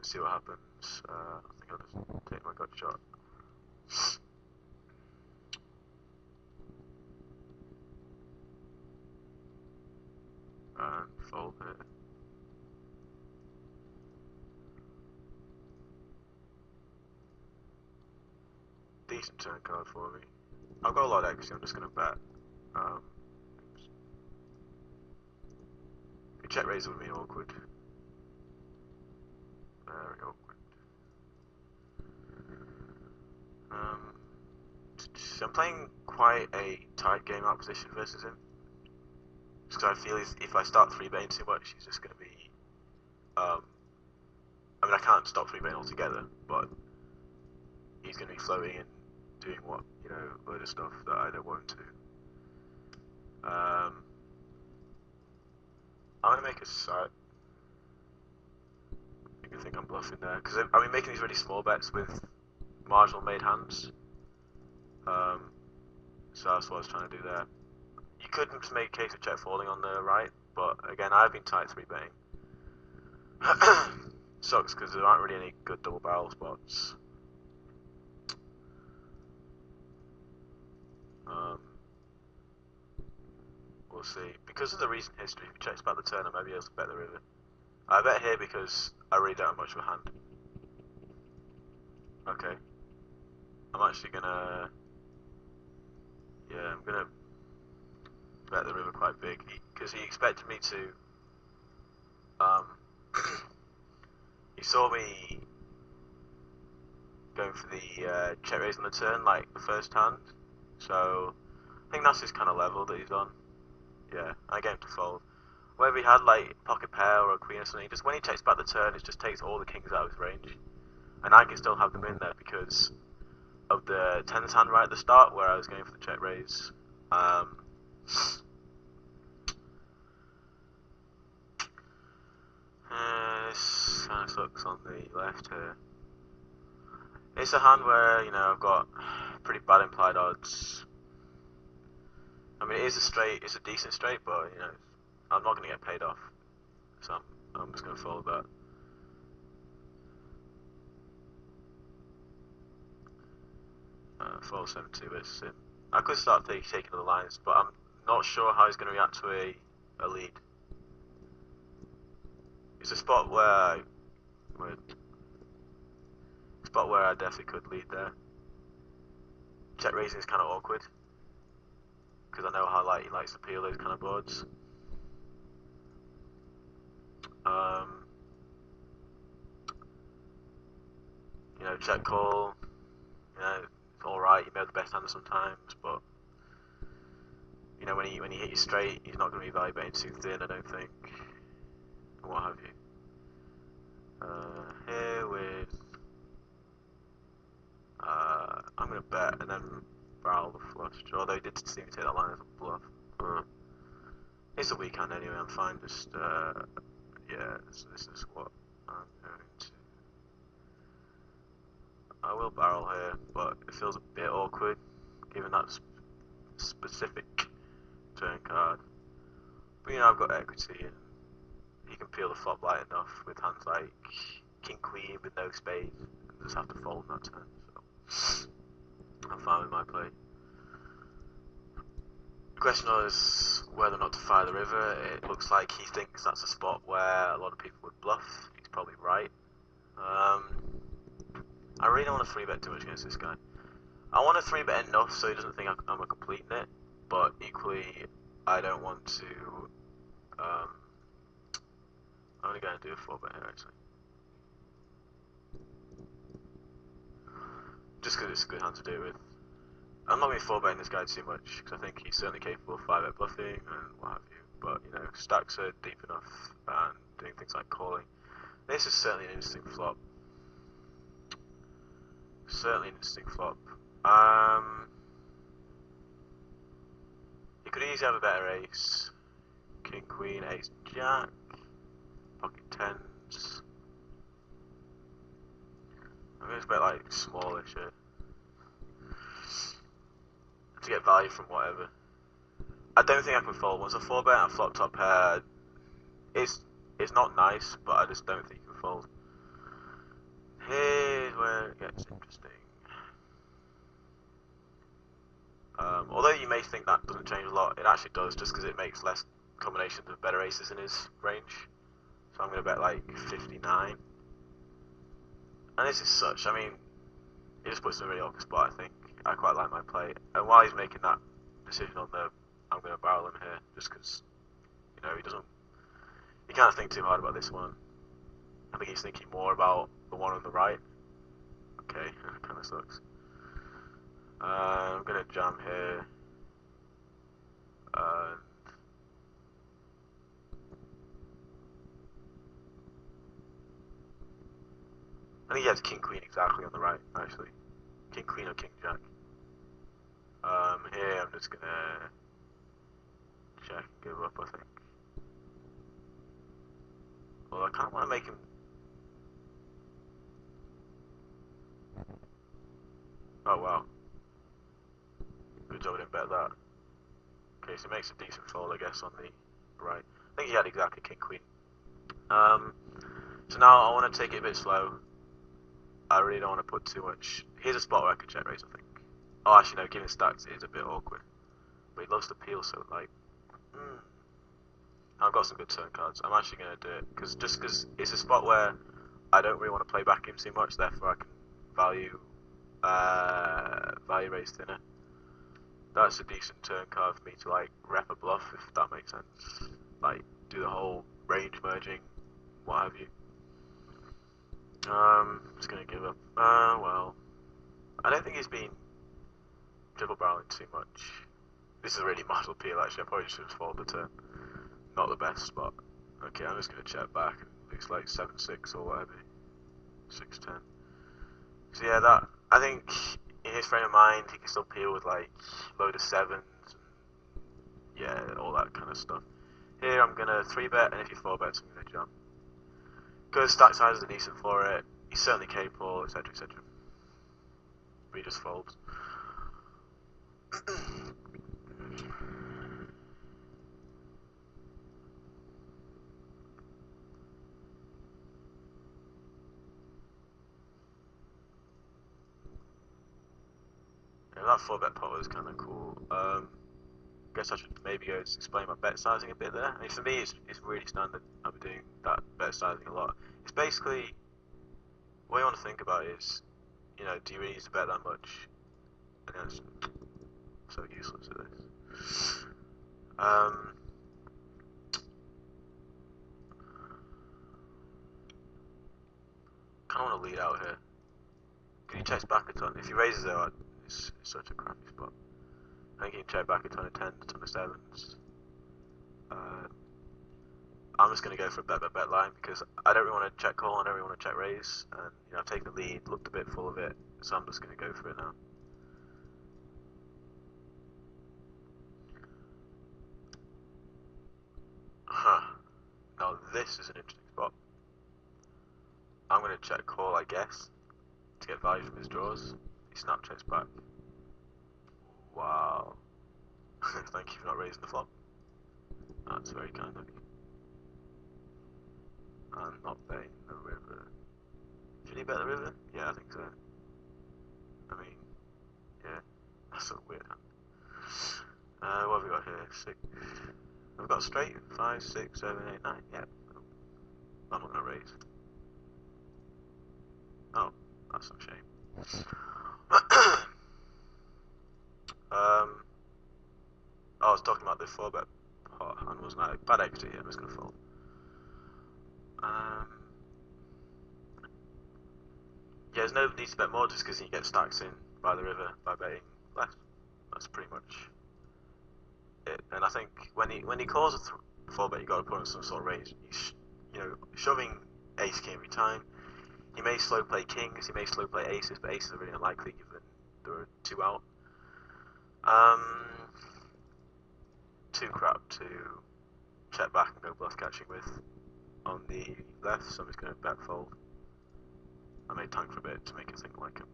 and see what happens. I think I'll just take my gut shot. And fold it. Decent turn card for me. I've got a lot of equity, I'm just going to bet. If check raise would be awkward. Very awkward. I'm playing quite a tight game out position versus him. Just because I feel if I start 3-betting too much, he's just going to be... I mean, I can't stop 3-betting altogether, but he's going to be floating and doing what, you know, load of stuff that I don't want to. I'm going to make a side. You can think I'm bluffing there, because I've been making these really small bets with marginal made hands. So that's what I was trying to do there. You could just make a case of check folding on the right, but again, I've been tight 3-betting. Sucks because there aren't really any good double barrel spots. We'll see. Because of the recent history, if he checks back the turn, I might be able to bet the river. I bet here because I really don't have much of a hand. Okay. I'm actually gonna... Yeah, I'm gonna bet the river quite big, because he expected me to... he saw me going for the check raise on the turn, like the first hand. So, I think that's his kind of level that he's on. Yeah, I get him to fold. Whether he had like pocket pair or a queen or something, just when he checks back the turn, it just takes all the kings out of his range. And I can still have them in there because of the tens hand right at the start where I was going for the check raise. This kind of sucks on the left here. It's a hand where, you know, I've got pretty bad implied odds. I mean, it is a straight, it's a decent straight, but, you know, I'm not going to get paid off. So I'm just going to fold that. Fold 7-2 versus him. I could start taking the lines, but I'm not sure how he's going to react to a lead. It's a spot where I definitely could lead there. Check raising is kind of awkward because I know how he likes to peel those kind of boards. You know, check call. You know, it's all right. You may have the best hand sometimes, but you know when you hit you straight, he's not going to be value betting too thin, I don't think, and what have you. Here with I'm going to bet and then barrel the flush, although he did seem to take that line as a bluff. It's a weak hand anyway, I'm fine, just, yeah, this is what I'm going to... I will barrel here, but it feels a bit awkward, given that specific turn card. But you know, I've got equity, and he can peel the flop light enough with hands like King Queen with no spades, and just have to fold in that turn, so I'm fine with my play. The question was whether or not to fire the river. It looks like he thinks that's a spot where a lot of people would bluff. He's probably right. I really don't want to 3-bet too much against this guy. I want to 3-bet enough so he doesn't think I'm a complete nit, but equally I don't want to... I'm only going to do a 4-bet here actually. Just because it's a good hand to do with. I'm not going to be 4-betting this guy too much, because I think he's certainly capable of 5-bet bluffing and what have you, but you know, stacks are deep enough and doing things like calling. This is certainly an interesting flop. Certainly an interesting flop. He could easily have a better ace. King, Queen, Ace, Jack, pocket tens. I'm going to bet like smallish here to get value from whatever. I don't think I can fold. Once I 4-bet and flop top pair, it's not nice, but I just don't think you can fold. Here's where it gets interesting. Although you may think that doesn't change a lot, it actually does, just because it makes less combinations of better aces in his range. So I'm going to bet like 59. And this is such, I mean, he just puts in a really awkward spot, I think. I quite like my play. And while he's making that decision on the, I'm going to barrel him here, just because, you know, he can't think too hard about this one. I think he's thinking more about the one on the right. Okay, kind of sucks. I'm going to jam here. I think he has king queen exactly on the right, actually. King queen or king jack. Here I'm just gonna check and give up, I think. Well, I kind of want to make him. Oh wow. Good job I didn't bet that. Okay, so he makes a decent fold, I guess, on the right. I think he had exactly king queen. So now I want to take it a bit slow. I really don't want to put too much. Here's a spot where I could check raise, I think. Oh, actually, no, giving stacks is a bit awkward. But he loves to peel, so, like, I've got some good turn cards. I'm actually going to do it, just because it's a spot where I don't really want to play back him too much, therefore I can value raise thinner. That's a decent turn card for me to, like, rep a bluff, if that makes sense. Like, do the whole range merging, what have you. Just gonna give up. Well, I don't think he's been triple barreling too much. This is a really model peel, actually. I probably should have followed the turn. Not the best spot. Okay, I'm just gonna check back. It looks like 7-6 or whatever. 6-10. So yeah, that, I think in his frame of mind, he can still peel with like load of sevens. And, yeah, all that kind of stuff. Here I'm gonna 3-bet, and if he 4-bets, I'm gonna jump. Because stack sizes are decent for it. He's certainly capable, etc, etc. But he just folds. Yeah, that 4-bet pot was kind of cool. Guess I should maybe go explain my bet sizing a bit there. I mean, for me, it's really standard. I've been doing that bet sizing a lot. It's basically, what you want to think about is, you know, do you really need to bet that much? And that's so useless at this. Kind of want to lead out here. Can he checks back a ton? If he raises it, it's such a crappy spot. I think he can check back a ton of 10s, a ton of 7s. I'm just going to go for a bet line because I don't really want to check call, I don't really want to check raise. And, you know, I've taken the lead, looked a bit full of it, so I'm just going to go for it now. Now this is an interesting spot. I'm going to check call, I guess, to get value from his draws. He snap checks back. Wow. Thank you for not raising the flop. That's very kind of you. I'm not betting the river. Should he bet the river? Yeah, I think so. I mean, yeah, that's a weird hand. What have we got here? 6. We've got straight. 5, 6, 7, 8, 9. Yeah. I'm not gonna raise. Oh, that's a shame. I was talking about the 4-bet pot hand, wasn't I? Bad equity. I'm just gonna fold. Yeah, there's no need to bet more just because you get stacks in by the river by betting less. That's pretty much it. And I think when he calls a 4-bet, you got to put on some sort of range. You know, shoving ace king every time. He may slow play kings, he may slow play aces, but aces are really unlikely given there are 2 out. Too crap to check back and go bluff catching with on the left, so I'm just going to bet fold. I may tank for a bit to make it think like him.